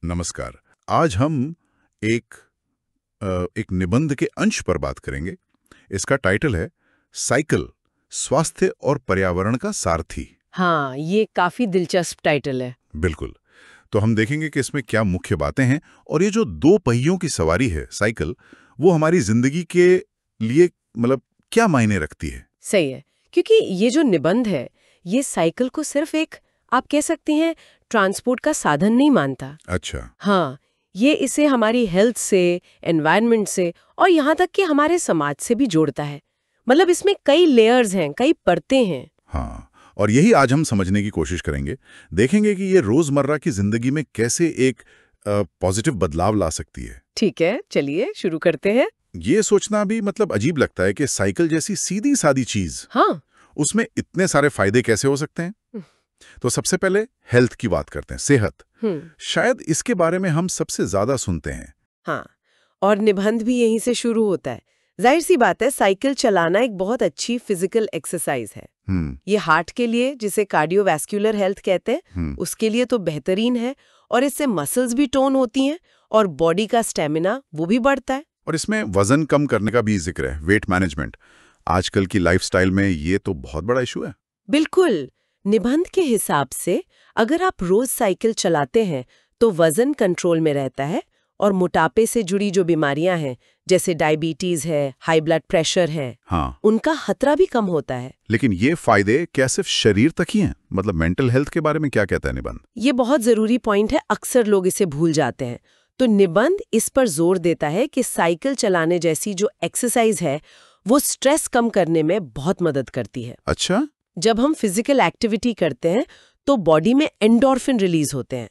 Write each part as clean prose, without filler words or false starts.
नमस्कार। आज हम एक एक निबंध के अंश पर बात करेंगे। इसका टाइटल है साइकिल, स्वास्थ्य और पर्यावरण का सारथी। हाँ, ये काफी दिलचस्प टाइटल है। बिल्कुल। तो हम देखेंगे कि इसमें क्या मुख्य बातें हैं और ये जो दो पहियों की सवारी है साइकिल, वो हमारी जिंदगी के लिए मतलब क्या मायने रखती है। सही है, क्योंकि ये जो निबंध है, ये साइकिल को सिर्फ एक, आप कह सकते हैं, ट्रांसपोर्ट का साधन नहीं मानता। अच्छा। हाँ, ये इसे हमारी हेल्थ से, एनवायरनमेंट से और यहाँ तक कि हमारे समाज से भी जोड़ता है। मतलब इसमें कई लेयर्स हैं, कई परतें हैं। हाँ, और यही आज हम समझने की कोशिश करेंगे। देखेंगे कि ये रोजमर्रा की जिंदगी में कैसे एक पॉजिटिव बदलाव ला सकती है। ठीक है, चलिए शुरू करते हैं। ये सोचना भी मतलब अजीब लगता है कि साइकिल जैसी सीधी सादी चीज, हाँ। उसमें इतने सारे फायदे कैसे हो सकते हैं। तो सबसे पहले हेल्थ की बात करते हैं, सेहत। शायद इसके बारे में हम सबसे ज्यादा सुनते हैं। हाँ, और निबंध भी यहीं से शुरू होता है। जाहिर सी बात है, साइकिल चलाना एक बहुत अच्छी फिजिकल एक्सरसाइज है। ये हार्ट के लिए, जिसे कार्डियोवैस्कुलर हेल्थ कहते हैं, उसके लिए तो बेहतरीन है। और इससे मसल्स भी टोन होती हैं और बॉडी का स्टेमिना वो भी बढ़ता है। और इसमें वजन कम करने का भी जिक्र है, वेट मैनेजमेंट। आजकल की लाइफस्टाइल में ये तो बहुत बड़ा इशू है। बिल्कुल। निबंध के हिसाब से अगर आप रोज साइकिल चलाते हैं तो वजन कंट्रोल में रहता है और मोटापे से जुड़ी जो बीमारियां हैं, जैसे डायबिटीज है, हाई ब्लड प्रेशर है, हाँ, उनका खतरा भी कम होता है। लेकिन ये फायदे क्या सिर्फ शरीर तक ही हैं? मतलब मेंटल हेल्थ के बारे में क्या कहता है निबंध? ये बहुत जरूरी पॉइंट है, अक्सर लोग इसे भूल जाते हैं। तो निबंध इस पर जोर देता है कि साइकिल चलाने जैसी जो एक्सरसाइज है वो स्ट्रेस कम करने में बहुत मदद करती है। अच्छा। जब हम फिजिकल एक्टिविटी करते हैं तो बॉडी में एंडोर्फिन रिलीज होते हैं।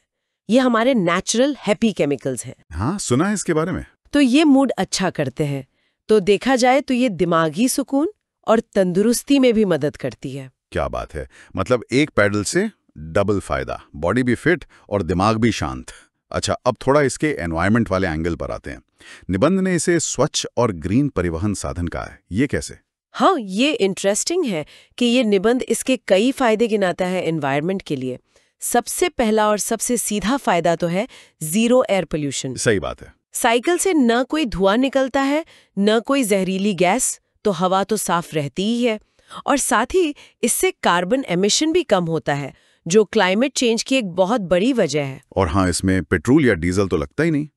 ये हमारे नेचुरल हैप्पी केमिकल्स हैं। हाँ, सुना है इसके बारे में। तो ये मूड अच्छा करते हैं। तो देखा जाए तो ये दिमागी सुकून और तंदुरुस्ती में भी मदद करती है। क्या बात है, मतलब एक पैडल से डबल फायदा, बॉडी भी फिट और दिमाग भी शांत। अच्छा, अब थोड़ा इसके एनवायरनमेंट वाले एंगल पर आते हैं। निबंध ने इसे स्वच्छ और ग्रीन परिवहन साधन कहा है, ये कैसे? हाँ, ये इंटरेस्टिंग है कि ये निबंध इसके कई फायदे गिनाता है एनवायरनमेंट के लिए। सबसे पहला और सबसे सीधा फायदा तो है जीरो एयर पोल्यूशन। सही बात है। साइकिल से न कोई धुआं निकलता है, न कोई जहरीली गैस, तो हवा तो साफ रहती ही है। और साथ ही इससे कार्बन एमिशन भी कम होता है, जो क्लाइमेट चेंज की एक बहुत बड़ी वजह है। और हाँ, इसमें पेट्रोल या डीजल तो लगता ही नहीं।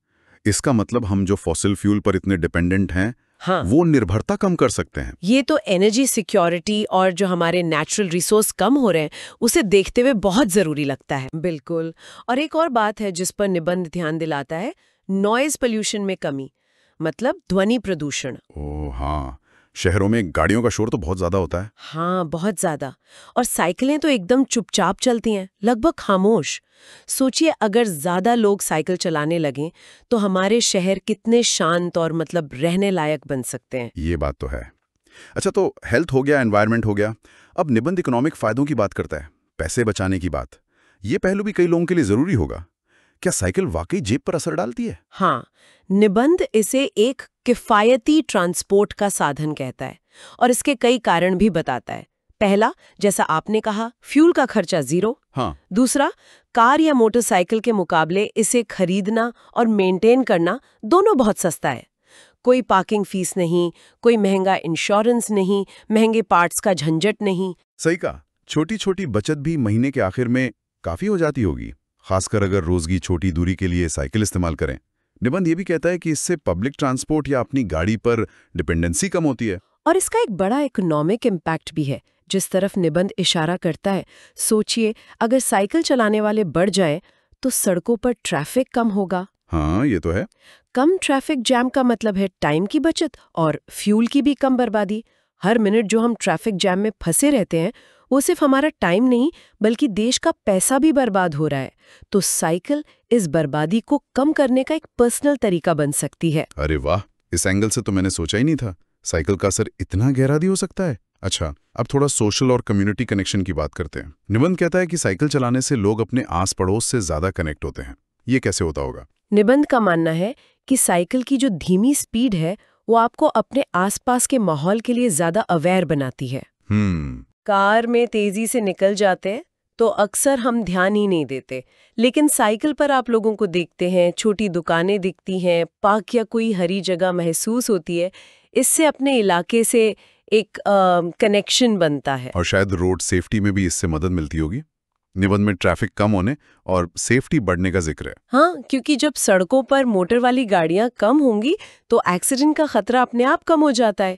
इसका मतलब हम जो फॉसिल फ्यूल पर इतने डिपेंडेंट हैं, हाँ, वो निर्भरता कम कर सकते हैं। ये तो एनर्जी सिक्योरिटी और जो हमारे नेचुरल रिसोर्स कम हो रहे हैं उसे देखते हुए बहुत जरूरी लगता है। बिल्कुल। और एक और बात है जिस पर निबंध ध्यान दिलाता है, नॉइज पोल्यूशन में कमी, मतलब ध्वनि प्रदूषण। ओह हाँ, शहरों में गाड़ियों का शोर तो बहुत ज्यादा होता है। हाँ, बहुत ज्यादा। और साइकिलें तो एकदम चुपचाप चलती हैं, लगभग खामोश। सोचिए, अगर ज्यादा लोग साइकिल चलाने लगें तो हमारे शहर कितने शांत और मतलब रहने लायक बन सकते हैं। ये बात तो है। अच्छा, तो हेल्थ हो गया, एनवायरनमेंट हो गया। अब निबंध इकोनॉमिक फायदों की बात करता है, पैसे बचाने की बात। ये पहलू भी कई लोगों के लिए जरूरी होगा। क्या साइकिल वाकई जेब पर असर डालती है? हाँ, निबंध इसे एक किफायती ट्रांसपोर्ट का साधन कहता है और इसके कई कारण भी बताता है। पहला, जैसा आपने कहा, फ्यूल का खर्चा जीरो। हाँ। दूसरा, कार या मोटरसाइकिल के मुकाबले इसे खरीदना और मेंटेन करना दोनों बहुत सस्ता है। कोई पार्किंग फीस नहीं, कोई महंगा इंश्योरेंस नहीं, महंगे पार्ट्स का झंझट नहीं। सही कहा, छोटी छोटी बचत भी महीने के आखिर में काफी हो जाती होगी, खासकर अगर रोज की छोटी दूरी के लिए साइकिल इस्तेमाल करें। निबंध ये भी कहता है कि इससे पब्लिक ट्रांसपोर्ट या अपनी गाड़ी पर डिपेंडेंसी कम होती है। और इसका एक बड़ा इकोनॉमिक इम्पैक्ट भी है, जिस तरफ निबंध इशारा करता है। सोचिए, अगर साइकिल चलाने वाले बढ़ जाएं तो सड़कों पर ट्रैफिक कम होगा। हाँ, ये तो है। कम ट्रैफिक जैम का मतलब है टाइम की बचत और फ्यूल की भी कम बर्बादी। हर मिनट जो हम ट्रैफिक जैम में फंसे रहते हैं, वो सिर्फ हमारा टाइम नहीं बल्कि देश का पैसा भी बर्बाद हो रहा है। तो साइकिल इस बर्बादी को कम करने का एक पर्सनल तरीका बन सकती है। अरे वाह, इस एंगल से तो मैंने सोचा ही नहीं था, साइकिल का असर इतना गहरा भी हो सकता है। अच्छा, अब थोड़ा सोशल और कम्युनिटी कनेक्शन की बात करते हैं। निबंध कहता है कि साइकिल चलाने से लोग अपने आस पड़ोस से ज्यादा कनेक्ट होते हैं। ये कैसे होता होगा? निबंध का मानना है कि साइकिल की जो धीमी स्पीड है वो आपको अपने आसपास के माहौल के लिए ज्यादा अवेयर बनाती है। कार में तेजी से निकल जाते हैं तो अक्सर हम ध्यान ही नहीं देते। लेकिन साइकिल पर आप लोगों को देखते हैं, छोटी दुकानें दिखती हैं, पार्क या कोई हरी जगह महसूस होती है। इससे अपने इलाके से एक कनेक्शन बनता है। और शायद रोड सेफ्टी में भी इससे मदद मिलती होगी। निबंध में ट्रैफिक कम होने और सेफ्टी बढ़ने का जिक्र है। हाँ, क्योंकि जब सड़कों पर मोटर वाली गाड़ियां कम होंगी तो एक्सीडेंट का खतरा अपने आप कम हो जाता है।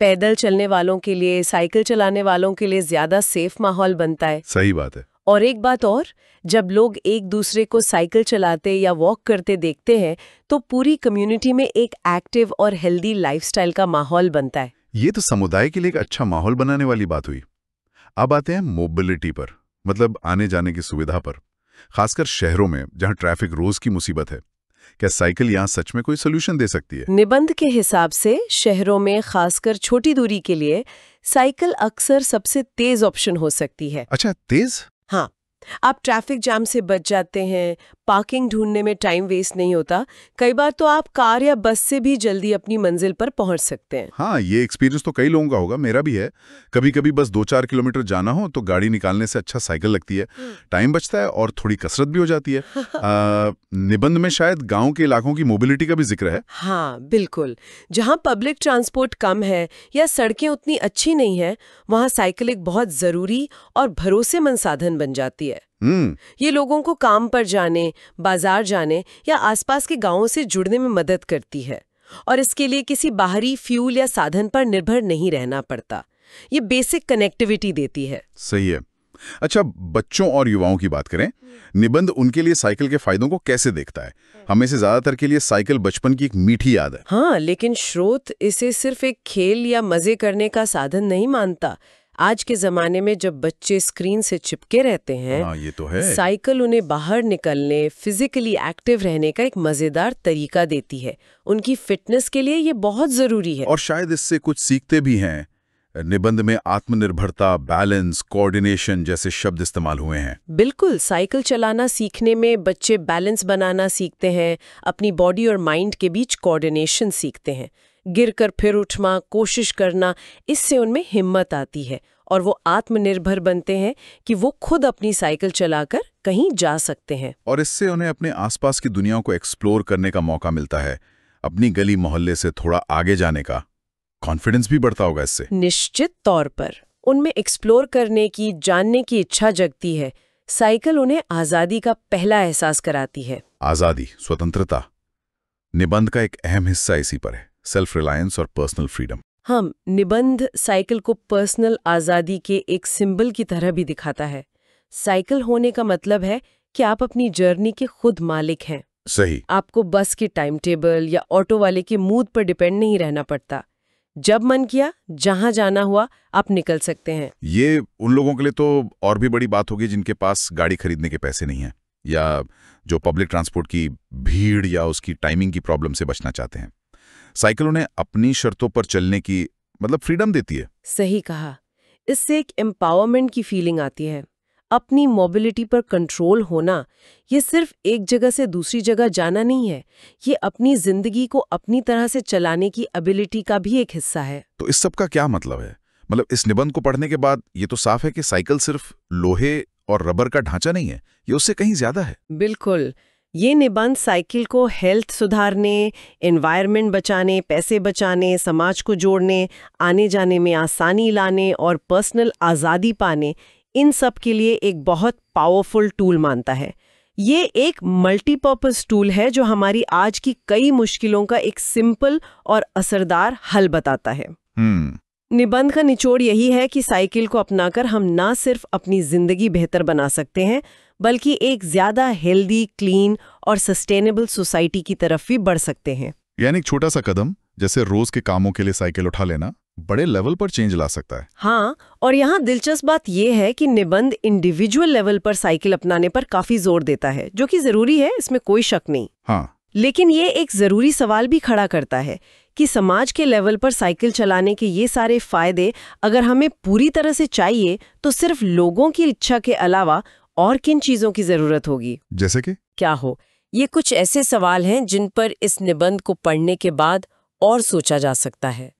पैदल चलने वालों के लिए, साइकिल चलाने वालों के लिए ज्यादा सेफ माहौल बनता है। सही बात है। और एक बात और, जब लोग एक दूसरे को साइकिल चलाते या वॉक करते देखते हैं तो पूरी कम्युनिटी में एक एक्टिव और हेल्दी लाइफस्टाइल का माहौल बनता है। ये तो समुदाय के लिए एक अच्छा माहौल बनाने वाली बात हुई। अब आते हैं मोबिलिटी पर, मतलब आने जाने की सुविधा पर, खासकर शहरों में जहां ट्रैफिक रोज की मुसीबत है। क्या साइकिल यहां सच में कोई सोल्यूशन दे सकती है? निबंध के हिसाब से शहरों में खासकर छोटी दूरी के लिए साइकिल अक्सर सबसे तेज ऑप्शन हो सकती है। अच्छा, तेज? हाँ, आप ट्रैफिक जाम से बच जाते हैं, पार्किंग ढूंढने में टाइम वेस्ट नहीं होता। कई बार तो आप कार या बस से भी जल्दी अपनी मंजिल पर पहुंच सकते हैं। हाँ, ये एक्सपीरियंस तो कई लोगों का होगा, मेरा भी है। कभी कभी बस 2-4 किलोमीटर जाना हो तो गाड़ी निकालने से अच्छा साइकिल लगती है। टाइम बचता है और थोड़ी कसरत भी हो जाती है। निबंध में शायद गांव के इलाकों की मोबिलिटी का भी जिक्र है। हाँ, बिल्कुल। जहाँ पब्लिक ट्रांसपोर्ट कम है या सड़कें उतनी अच्छी नहीं है, वहाँ साइकिल एक बहुत जरूरी और भरोसेमंद साधन बन जाती है। ये लोगों को काम पर जाने, बाजार जाने या आसपास के गांवों से जुड़ने में मदद करती है और इसके लिए किसी बाहरी फ्यूल या साधन पर निर्भर नहीं रहना पड़ता। ये बेसिक कनेक्टिविटी देती है। सही है। अच्छा, बच्चों और युवाओं की बात करें, निबंध उनके लिए साइकिल के फायदों को कैसे देखता है? हमें से ज्यादातर के लिए साइकिल बचपन की एक मीठी याद है। हाँ, लेकिन स्रोत इसे सिर्फ एक खेल या मजे करने का साधन नहीं मानता। आज के जमाने में जब बच्चे स्क्रीन से चिपके रहते हैं, हाँ, ये तो है। साइकिल उन्हें बाहर निकलने, फिजिकली एक्टिव रहने का एक मजेदार तरीका देती है। उनकी फिटनेस के लिए ये बहुत जरूरी है। और शायद इससे कुछ सीखते भी हैं। निबंध में आत्मनिर्भरता, बैलेंस, कोऑर्डिनेशन जैसे शब्द इस्तेमाल हुए हैं। बिल्कुल, साइकिल चलाना सीखने में बच्चे बैलेंस बनाना सीखते हैं, अपनी बॉडी और माइंड के बीच कोऑर्डिनेशन सीखते हैं। गिरकर फिर उठना, कोशिश करना, इससे उनमें हिम्मत आती है और वो आत्मनिर्भर बनते हैं कि वो खुद अपनी साइकिल चलाकर कहीं जा सकते हैं। और इससे उन्हें अपने आसपास की दुनिया को एक्सप्लोर करने का मौका मिलता है, अपनी गली मोहल्ले से थोड़ा आगे जाने का। कॉन्फिडेंस भी बढ़ता होगा इससे। निश्चित तौर पर उनमें एक्सप्लोर करने की, जानने की इच्छा जगती है। साइकिल उन्हें आज़ादी का पहला एहसास कराती है। आज़ादी, स्वतंत्रता, निबंध का एक अहम हिस्सा इसी पर है। सेल्फ रिलायंस और पर्सनल फ्रीडम। हम निबंध साइकिल को पर्सनल आज़ादी के एक सिंबल की तरह भी दिखाता है। साइकिल होने का मतलब है कि आप अपनी जर्नी के खुद मालिक हैं। सही। आपको बस के टाइम टेबल या ऑटो वाले के मूड पर डिपेंड नहीं रहना पड़ता। जब मन किया, जहां जाना हुआ, आप निकल सकते हैं। ये उन लोगों के लिए तो और भी बड़ी बात होगी जिनके पास गाड़ी खरीदने के पैसे नहीं हैं, या जो पब्लिक ट्रांसपोर्ट की भीड़ या उसकी टाइमिंग की प्रॉब्लम से बचना चाहते हैं। साइकिल उन्हें अपनी शर्तों पर चलने की फ्रीडम देती है। सही कहा। इससे एक एम्पावरमेंट की फीलिंग आती है। अपनी मोबिलिटी पर कंट्रोल होना, ये सिर्फ एक जगह से दूसरी जगह जाना नहीं है, ये अपनी जिंदगी को अपनी तरह से चलाने की एबिलिटी का भी एक हिस्सा है। तो इस सब का क्या मतलब है? इस निबंध को पढ़ने के बाद ये तो साफ है कि साइकिल सिर्फ लोहे और रबर का ढांचा नहीं है, ये उससे कहीं ज्यादा है। बिल्कुल। ये निबंध साइकिल को हेल्थ सुधारने, एनवायरनमेंट बचाने, पैसे बचाने, समाज को जोड़ने, आने जाने में आसानी लाने और पर्सनल आज़ादी पाने, इन सब के लिए एक बहुत पावरफुल टूल मानता है। ये एक मल्टीपर्पस टूल है जो हमारी आज की कई मुश्किलों का एक सिंपल और असरदार हल बताता है। निबंध का निचोड़ यही है कि साइकिल को अपनाकर हम ना सिर्फ अपनी जिंदगी बेहतर बना सकते हैं, बल्कि एक ज्यादा हेल्दी, क्लीन और सस्टेनेबल सोसाइटी की तरफ भी बढ़ सकते हैं। यानी एक छोटा सा कदम, जैसे रोज के कामों के लिए साइकिल उठा लेना, बड़े लेवल पर चेंज ला सकता है। हाँ, और यहाँ दिलचस्प बात यह है कि निबंध इंडिविजुअल लेवल पर साइकिल अपनाने पर काफी जोर देता है, जो कि जरूरी है, इसमें कोई शक नहीं। हाँ, लेकिन ये एक जरूरी सवाल भी खड़ा करता है कि समाज के लेवल पर साइकिल चलाने के ये सारे फायदे अगर हमें पूरी तरह से चाहिए तो सिर्फ लोगों की इच्छा के अलावा और किन चीजों की जरूरत होगी? जैसे कि क्या हो? ये कुछ ऐसे सवाल हैं जिन पर इस निबंध को पढ़ने के बाद और सोचा जा सकता है।